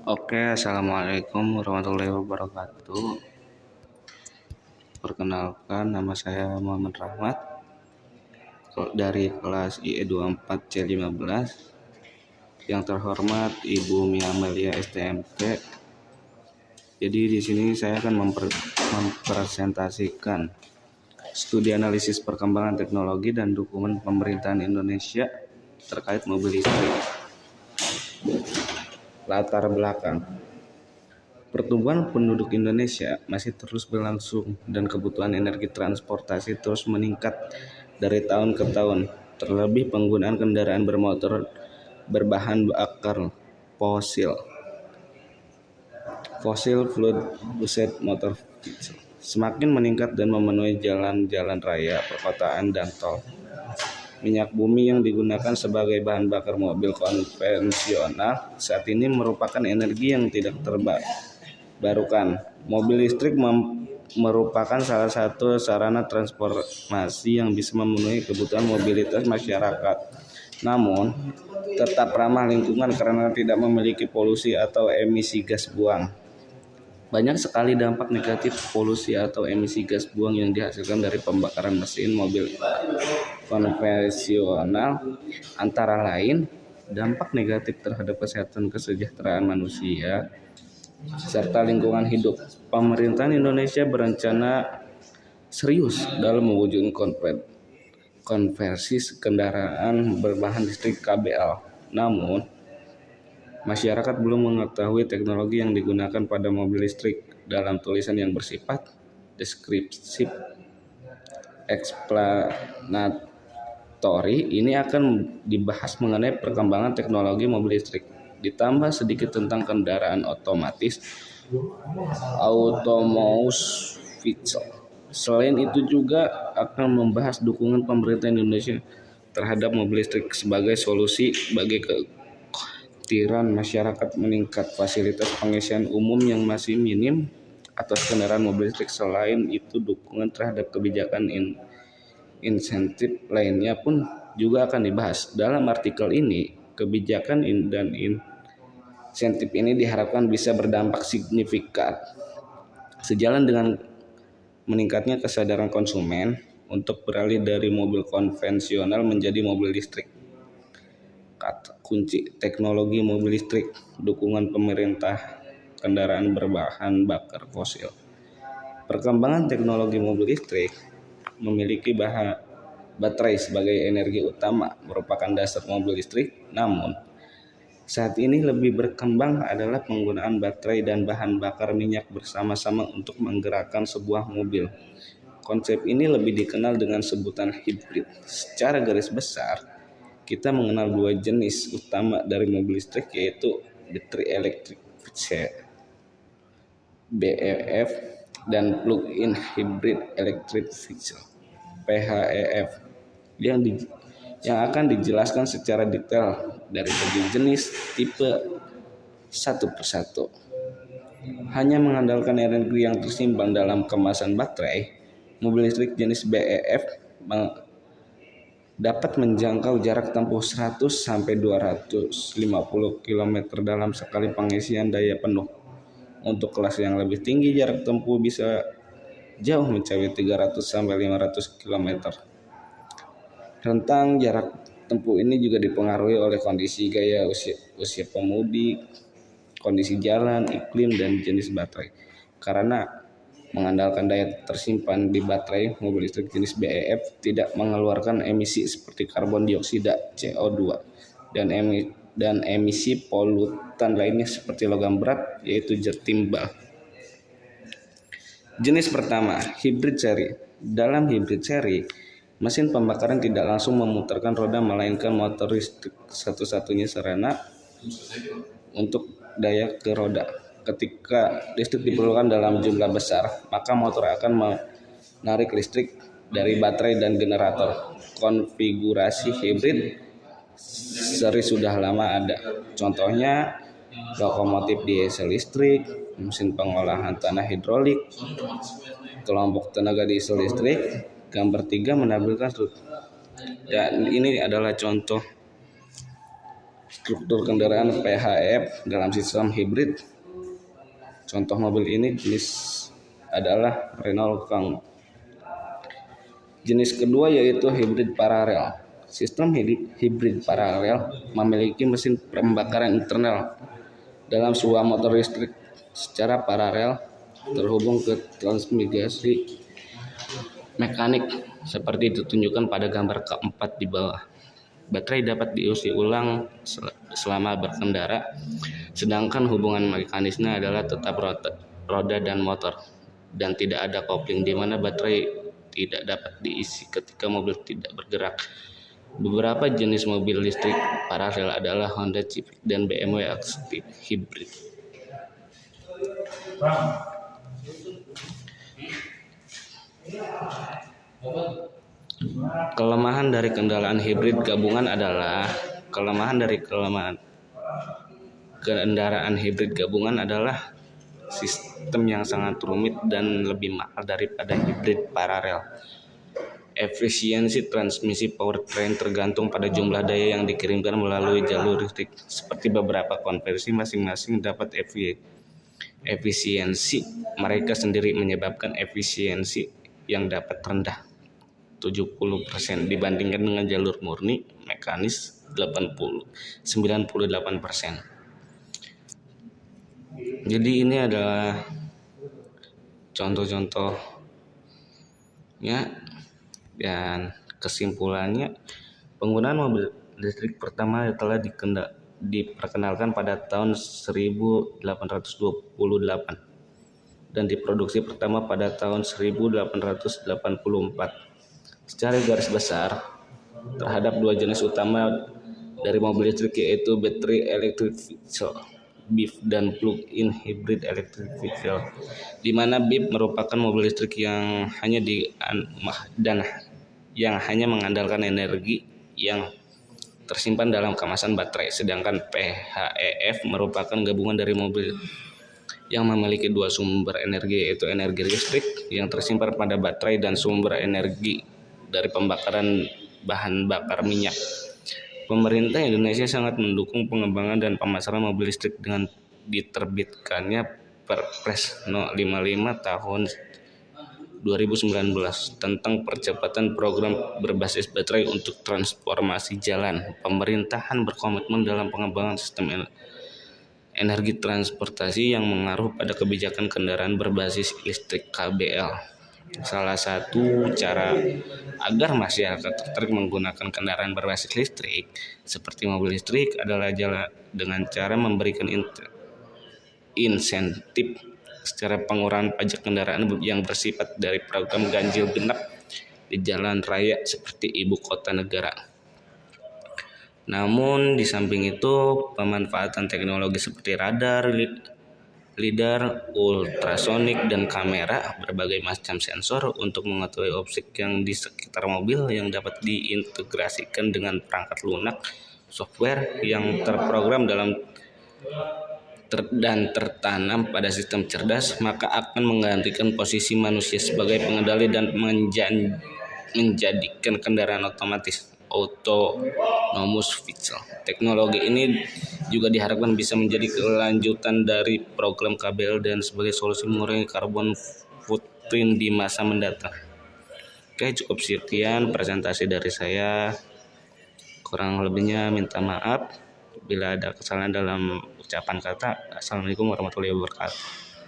Oke, assalamualaikum warahmatullahi wabarakatuh. Perkenalkan, nama saya Muhammad Rahmat dari kelas IE 24C15. Yang terhormat Ibu Mia Amelia STMT. Jadi di sini saya akan mempresentasikan studi analisis perkembangan teknologi dan dokumen pemerintahan Indonesia terkait mobil listrik. Latar belakang. Pertumbuhan penduduk Indonesia masih terus berlangsung dan kebutuhan energi transportasi terus meningkat dari tahun ke tahun. Terlebih penggunaan kendaraan bermotor berbahan bakar fosil fuel bused motor semakin meningkat dan memenuhi jalan-jalan raya, perkotaan, dan tol. Minyak bumi yang digunakan sebagai bahan bakar mobil konvensional saat ini merupakan energi yang tidak terbarukan. Mobil listrik merupakan salah satu sarana transportasi yang bisa memenuhi kebutuhan mobilitas masyarakat. Namun, tetap ramah lingkungan karena tidak memiliki polusi atau emisi gas buang. Banyak sekali dampak negatif polusi atau emisi gas buang yang dihasilkan dari pembakaran mesin mobil konvensional, antara lain dampak negatif terhadap kesehatan kesejahteraan manusia serta lingkungan hidup. Pemerintahan Indonesia berencana serius dalam mewujudkan konversi kendaraan berbahan listrik KBL. Namun, masyarakat belum mengetahui teknologi yang digunakan pada mobil listrik. Dalam tulisan yang bersifat deskriptif eksplanatori ini akan dibahas mengenai perkembangan teknologi mobil listrik, ditambah sedikit tentang kendaraan otomatis autonomous vehicle. Selain itu juga akan membahas dukungan pemerintah Indonesia terhadap mobil listrik sebagai solusi bagi kekhawatiran masyarakat meningkat fasilitas pengisian umum yang masih minim atas kendaraan mobil listrik. Selain itu, dukungan terhadap kebijakan insentif lainnya pun juga akan dibahas. Dalam artikel ini, kebijakan dan insentif ini diharapkan bisa berdampak signifikan sejalan dengan meningkatnya kesadaran konsumen untuk beralih dari mobil konvensional menjadi mobil listrik. Kata kunci teknologi mobil listrik, dukungan pemerintah kendaraan berbahan bakar fosil. Perkembangan teknologi mobil listrik memiliki baterai sebagai energi utama merupakan dasar mobil listrik. Namun, saat ini lebih berkembang adalah penggunaan baterai dan bahan bakar minyak bersama-sama untuk menggerakkan sebuah mobil. Konsep ini lebih dikenal dengan sebutan hibrid. Secara garis besar, kita mengenal dua jenis utama dari mobil listrik, yaitu battery electric vehicle (BEV) dan plug-in hybrid electric vehicle (PHEV) yang akan dijelaskan secara detail dari segi jenis tipe satu persatu. Hanya mengandalkan energi yang tersimpan dalam kemasan baterai, mobil listrik jenis BEV dapat menjangkau jarak tempuh 100 sampai 250 km dalam sekali pengisian daya penuh. Untuk kelas yang lebih tinggi, jarak tempuh bisa jauh mencapai 300 sampai 500 km. Rentang jarak tempuh ini juga dipengaruhi oleh kondisi gaya usia pemudi, kondisi jalan, iklim, dan jenis baterai. Karena mengandalkan daya tersimpan di baterai, mobil listrik jenis BEV tidak mengeluarkan emisi seperti karbon dioksida (CO2) dan emisi polutan lainnya seperti logam berat, yaitu zat timbal. Jenis pertama, hybrid seri. Dalam hybrid seri, mesin pembakaran tidak langsung memutarkan roda melainkan motor listrik satu-satunya sarana untuk daya ke roda. Ketika listrik diperlukan dalam jumlah besar, maka motor akan menarik listrik dari baterai dan generator. Konfigurasi hybrid seri sudah lama ada. Contohnya lokomotif diesel listrik, mesin pengolahan tanah hidrolik, kelompok tenaga diesel listrik. Gambar 3 menampilkan dan ini adalah contoh struktur kendaraan PHEV dalam sistem hibrid. Contoh mobil ini jenis adalah Renault Kangoo. Jenis kedua yaitu hibrid paralel. Sistem hibrid paralel memiliki mesin pembakaran internal dalam sebuah motor listrik secara paralel terhubung ke transmisi mekanik seperti ditunjukkan pada gambar keempat di bawah. Baterai dapat diisi ulang selama berkendara, sedangkan hubungan mekanisnya adalah tetap roda dan motor, dan tidak ada kopling di mana baterai tidak dapat diisi ketika mobil tidak bergerak. Beberapa jenis mobil listrik paralel adalah Honda Civic dan BMW X-Type Hybrid. Kelemahan dari kendaraan hibrid gabungan adalah kendaraan hibrid gabungan adalah sistem yang sangat rumit dan lebih mahal daripada hibrid paralel. Efisiensi transmisi powertrain tergantung pada jumlah daya yang dikirimkan melalui jalur listrik. Seperti beberapa konversi masing-masing dapat efisiensi mereka sendiri menyebabkan efisiensi yang dapat rendah 70% dibandingkan dengan jalur murni mekanis 98%. Jadi ini adalah contoh-contohnya. Dan kesimpulannya, penggunaan mobil listrik pertama telah diperkenalkan pada tahun 1828 dan diproduksi pertama pada tahun 1884. Secara garis besar, terhadap dua jenis utama dari mobil listrik yaitu battery electric vehicle BEV dan plug-in hybrid electric vehicle, di mana BEV merupakan mobil listrik yang hanya mengandalkan energi yang tersimpan dalam kemasan baterai, sedangkan PHEV merupakan gabungan dari mobil yang memiliki dua sumber energi, yaitu energi listrik yang tersimpan pada baterai dan sumber energi dari pembakaran bahan bakar minyak. Pemerintah Indonesia sangat mendukung pengembangan dan pemasaran mobil listrik dengan diterbitkannya Perpres No. 55 tahun 2019 tentang percepatan program berbasis baterai untuk transformasi jalan. Pemerintahan berkomitmen dalam pengembangan sistem energi transportasi yang mengaruh pada kebijakan kendaraan berbasis listrik KBL. Salah satu cara agar masyarakat tertarik menggunakan kendaraan berbasis listrik seperti mobil listrik adalah dengan cara memberikan insentif secara pengurangan pajak kendaraan yang bersifat dari program ganjil genap di jalan raya seperti ibu kota negara. Namun di samping itu, pemanfaatan teknologi seperti radar, lidar, ultrasonik, dan kamera berbagai macam sensor untuk mengetahui objek yang di sekitar mobil yang dapat diintegrasikan dengan perangkat lunak software yang terprogram dan tertanam pada sistem cerdas, maka akan menggantikan posisi manusia sebagai pengendali dan menjadikan kendaraan otomatis autonomous vehicle. Teknologi ini juga diharapkan bisa menjadi kelanjutan dari program KBL dan sebagai solusi mengurangi carbon footprint di masa mendatang. Oke, cukup sekian presentasi dari saya. Kurang lebihnya minta maaf bila ada kesalahan dalam ucapan kata. Assalamualaikum warahmatullahi wabarakatuh.